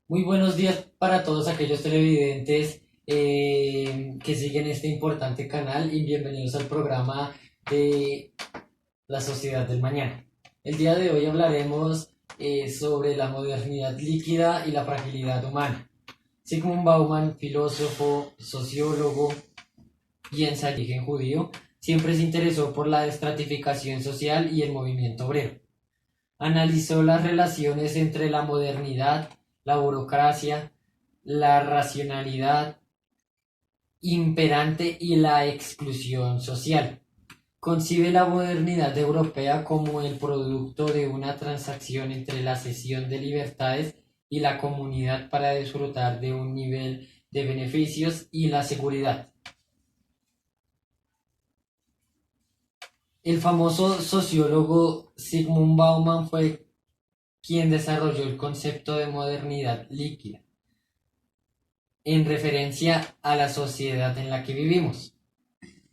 Muy buenos días para todos aquellos televidentes que siguen este importante canal y bienvenidos al programa de la Sociedad del Mañana. El día de hoy hablaremos sobre la modernidad líquida y la fragilidad humana. Sigmund Bauman, filósofo, sociólogo y ensayista judío, siempre se interesó por la estratificación social y el movimiento obrero. Analizó las relaciones entre la modernidad, la burocracia, la racionalidad imperante y la exclusión social. Concibe la modernidad europea como el producto de una transacción entre la cesión de libertades y la comunidad para disfrutar de un nivel de beneficios y la seguridad. El famoso sociólogo Sigmund Bauman fue quien desarrolló el concepto de modernidad líquida, en referencia a la sociedad en la que vivimos.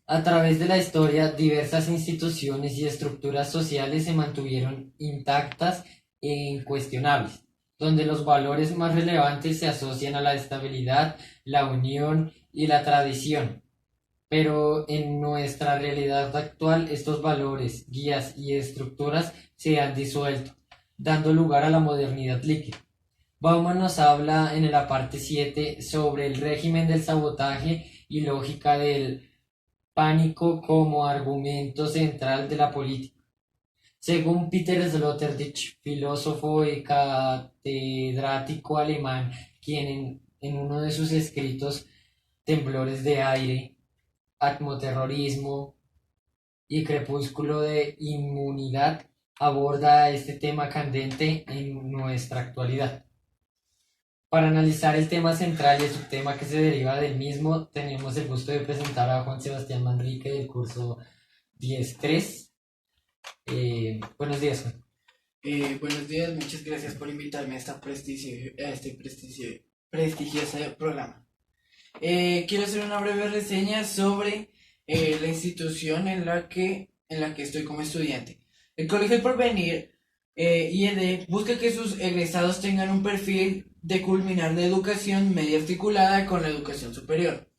A través de la historia, diversas instituciones y estructuras sociales se mantuvieron intactas e incuestionables, donde los valores más relevantes se asocian a la estabilidad, la unión y la tradición. Pero en nuestra realidad actual, estos valores, guías y estructuras se han disuelto, dando lugar a la modernidad líquida. Bauman nos habla en la parte 7 sobre el régimen del sabotaje y lógica del pánico como argumento central de la política. Según Peter Sloterdijk, filósofo y catedrático alemán, quien en uno de sus escritos Temblores de aire, Atmoterrorismo y Crepúsculo de inmunidad aborda este tema candente en nuestra actualidad. Para analizar el tema central y el subtema que se deriva del mismo, tenemos el gusto de presentar a Juan Sebastián Manrique del curso 10.3. Buenos días, Juan. Buenos días, muchas gracias por invitarme a, este prestigioso programa. Quiero hacer una breve reseña sobre la institución en la que estoy como estudiante. El Colegio El Porvenir, IED, busca que sus egresados tengan un perfil de culminar la educación media articulada con la educación superior,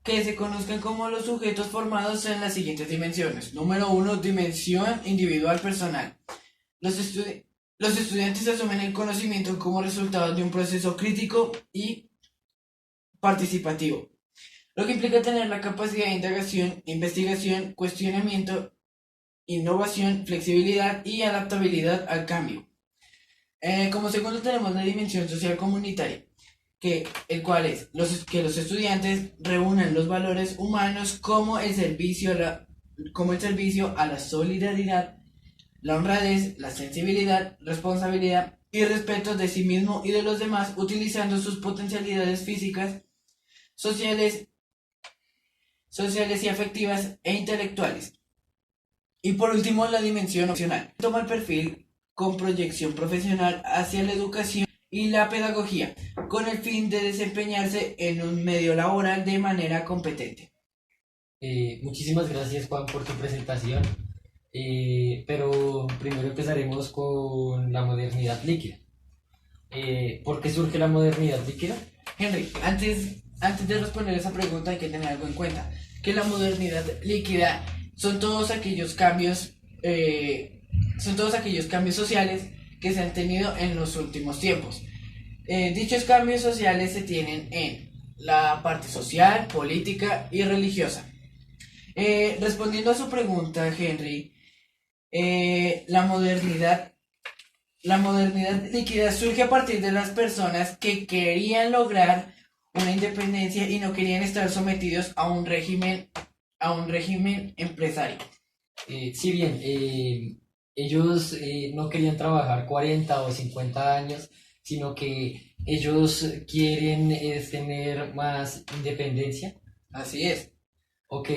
que se conozcan como los sujetos formados en las siguientes dimensiones. Número 1, dimensión individual personal. Los, los estudiantes asumen el conocimiento como resultado de un proceso crítico y participativo, lo que implica tener la capacidad de indagación, investigación, cuestionamiento, innovación, flexibilidad y adaptabilidad al cambio. Como segundo tenemos la dimensión social comunitaria, el cual es que los estudiantes reúnan los valores humanos como el servicio a la solidaridad, la honradez, la sensibilidad, responsabilidad y respeto de sí mismo y de los demás, utilizando sus potencialidades físicas, sociales, sociales y afectivas e intelectuales. Y por último, la dimensión opcional. Toma el perfil con proyección profesional hacia la educación y la pedagogía, con el fin de desempeñarse en un medio laboral de manera competente. Muchísimas gracias, Juan, por tu presentación. Pero primero empezaremos con la modernidad líquida. ¿Por qué surge la modernidad líquida? Henry, antes de responder esa pregunta hay que tener algo en cuenta, que la modernidad líquida son todos aquellos cambios, sociales que se han tenido en los últimos tiempos. Dichos cambios sociales se tienen en la parte social, política y religiosa. Respondiendo a su pregunta, Henry, la modernidad líquida surge a partir de las personas que querían lograr una independencia y no querían estar sometidos a un régimen empresario. Si bien ellos no querían trabajar 40 o 50 años, sino que ellos quieren tener más independencia. Así es. Ok,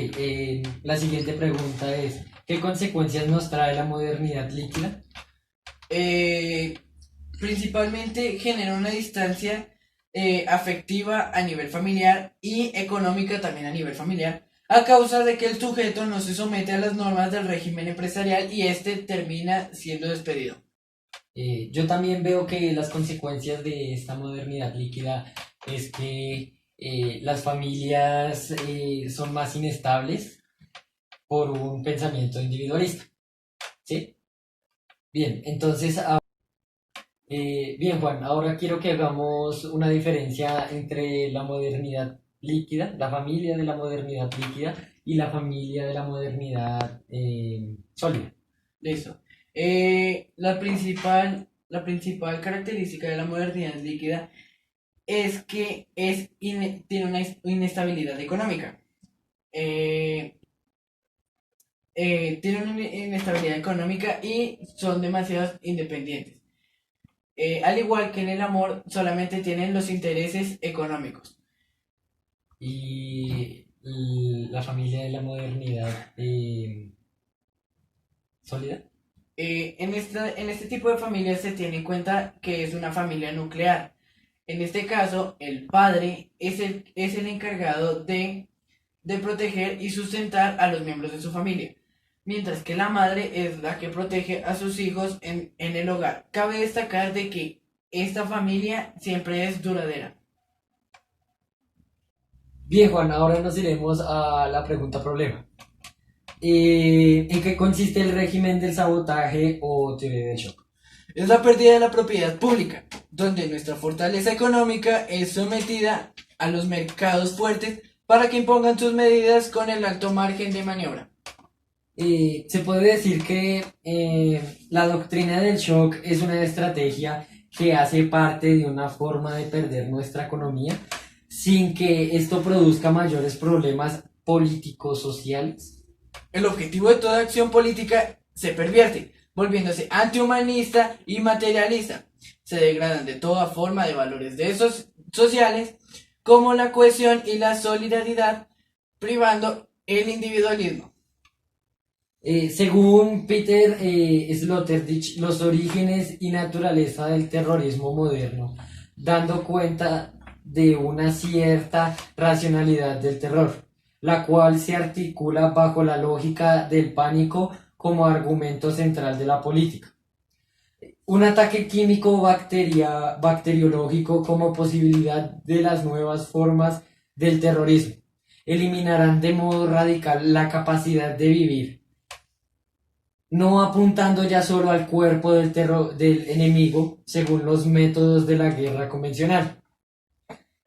la siguiente pregunta es, ¿qué consecuencias nos trae la modernidad líquida? Principalmente genera una distancia afectiva a nivel familiar y económica también a nivel familiar, a causa de que el sujeto no se somete a las normas del régimen empresarial y este termina siendo despedido. Yo también veo que las consecuencias de esta modernidad líquida es que las familias son más inestables por un pensamiento individualista, ¿sí? Bien, entonces, bien Juan, ahora quiero que hagamos una diferencia entre la modernidad líquida, la familia de la modernidad líquida y la familia de la modernidad sólida. Listo. La principal característica de la modernidad líquida es que tiene una inestabilidad económica. Eh, Tienen una inestabilidad económica y son demasiado independientes. Al igual que en el amor, solamente tienen los intereses económicos. Y la familia de la modernidad sólida. En este tipo de familias se tiene en cuenta que es una familia nuclear. En este caso, el padre es el encargado de proteger y sustentar a los miembros de su familia, mientras que la madre es la que protege a sus hijos en el hogar. Cabe destacar de que esta familia siempre es duradera. Bien, Juan, ahora nos iremos a la pregunta problema. ¿En qué consiste el régimen del sabotaje o teoría del shock? Es la pérdida de la propiedad pública, donde nuestra fortaleza económica es sometida a los mercados fuertes para que impongan sus medidas con el alto margen de maniobra. Se puede decir que la doctrina del shock es una estrategia que hace parte de una forma de perder nuestra economía sin que esto produzca mayores problemas políticos sociales. El objetivo de toda acción política se pervierte, volviéndose antihumanista y materialista. Se degradan de toda forma de valores de esos sociales como la cohesión y la solidaridad, privando el individualismo. Según Peter Sloterdijk, los orígenes y naturaleza del terrorismo moderno, dando cuenta de una cierta racionalidad del terror, la cual se articula bajo la lógica del pánico como argumento central de la política. Un ataque químico bacteriológico como posibilidad de las nuevas formas del terrorismo eliminarán de modo radical la capacidad de vivir, no apuntando ya solo al cuerpo del enemigo según los métodos de la guerra convencional,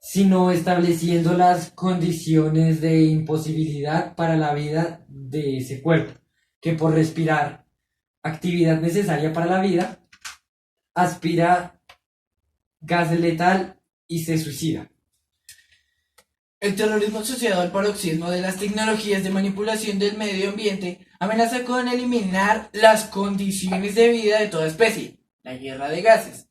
sino estableciendo las condiciones de imposibilidad para la vida de ese cuerpo, que por respirar, actividad necesaria para la vida, aspira gas letal y se suicida. El terrorismo asociado al paroxismo de las tecnologías de manipulación del medio ambiente amenaza con eliminar las condiciones de vida de toda especie, la guerra de gases.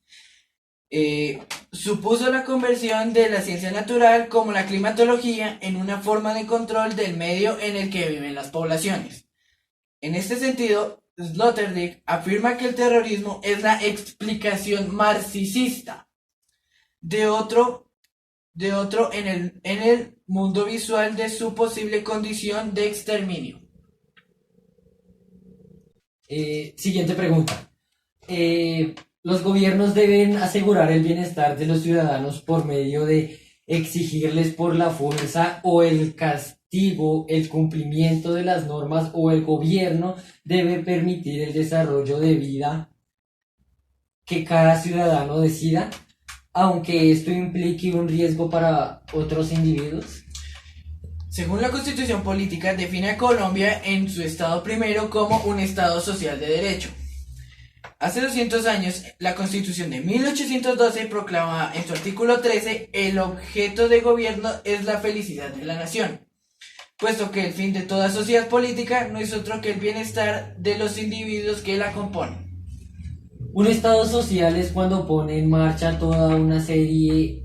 Supuso la conversión de la ciencia natural como la climatología en una forma de control del medio en el que viven las poblaciones. En este sentido, Sloterdijk afirma que el terrorismo es la explicación marxista de otro en el mundo visual de su posible condición de exterminio. Siguiente pregunta. Los gobiernos deben asegurar el bienestar de los ciudadanos por medio de exigirles por la fuerza o el castigo el cumplimiento de las normas, o el gobierno debe permitir el desarrollo de vida que cada ciudadano decida, aunque esto implique un riesgo para otros individuos. Según la Constitución Política, define a Colombia en su estado primero como un estado social de derecho. Hace 200 años, la Constitución de 1812 proclama en su artículo 13: el objeto de gobierno es la felicidad de la nación, puesto que el fin de toda sociedad política no es otro que el bienestar de los individuos que la componen. Un estado social es cuando pone en marcha toda una serie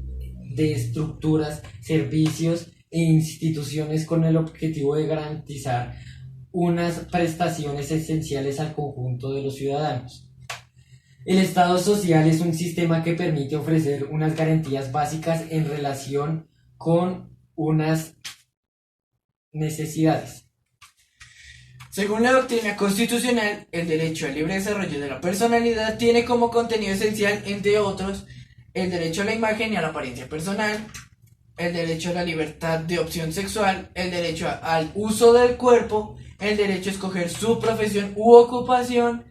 de estructuras, servicios e instituciones con el objetivo de garantizar unas prestaciones esenciales al conjunto de los ciudadanos. El Estado social es un sistema que permite ofrecer unas garantías básicas en relación con unas necesidades. Según la doctrina constitucional, el derecho al libre desarrollo de la personalidad tiene como contenido esencial, entre otros, el derecho a la imagen y a la apariencia personal, el derecho a la libertad de opción sexual, el derecho al uso del cuerpo, el derecho a escoger su profesión u ocupación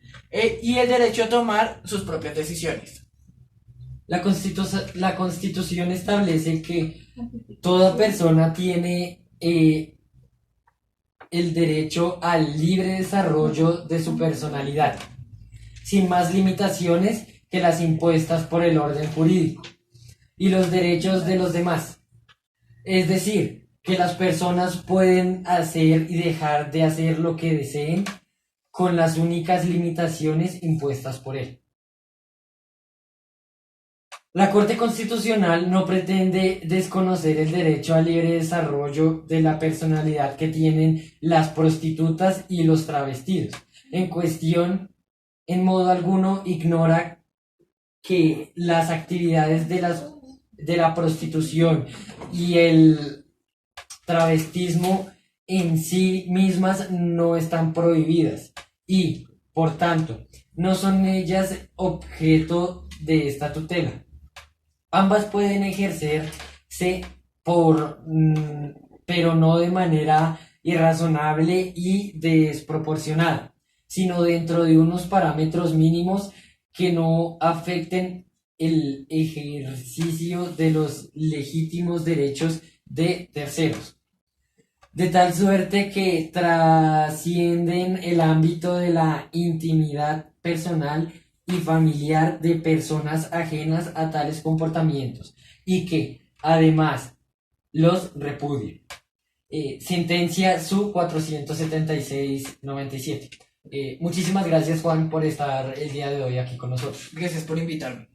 y el derecho a tomar sus propias decisiones. La Constitución establece que toda persona tiene el derecho al libre desarrollo de su personalidad, sin más limitaciones que las impuestas por el orden jurídico y los derechos de los demás. Es decir, que las personas pueden hacer y dejar de hacer lo que deseen con las únicas limitaciones impuestas por él. La Corte Constitucional no pretende desconocer el derecho al libre desarrollo de la personalidad que tienen las prostitutas y los travestidos. En cuestión, en modo alguno, ignora que las actividades de la prostitución y el travestismo en sí mismas no están prohibidas y, por tanto, no son ellas objeto de esta tutela. Ambas pueden ejercerse pero no de manera irrazonable y desproporcionada, sino dentro de unos parámetros mínimos que no afecten el ejercicio de los legítimos derechos de terceros, de tal suerte que trascienden el ámbito de la intimidad personal y familiar de personas ajenas a tales comportamientos y que, además, los repudien. Sentencia SU 476-97. Muchísimas gracias, Juan, por estar el día de hoy aquí con nosotros. Gracias por invitarme.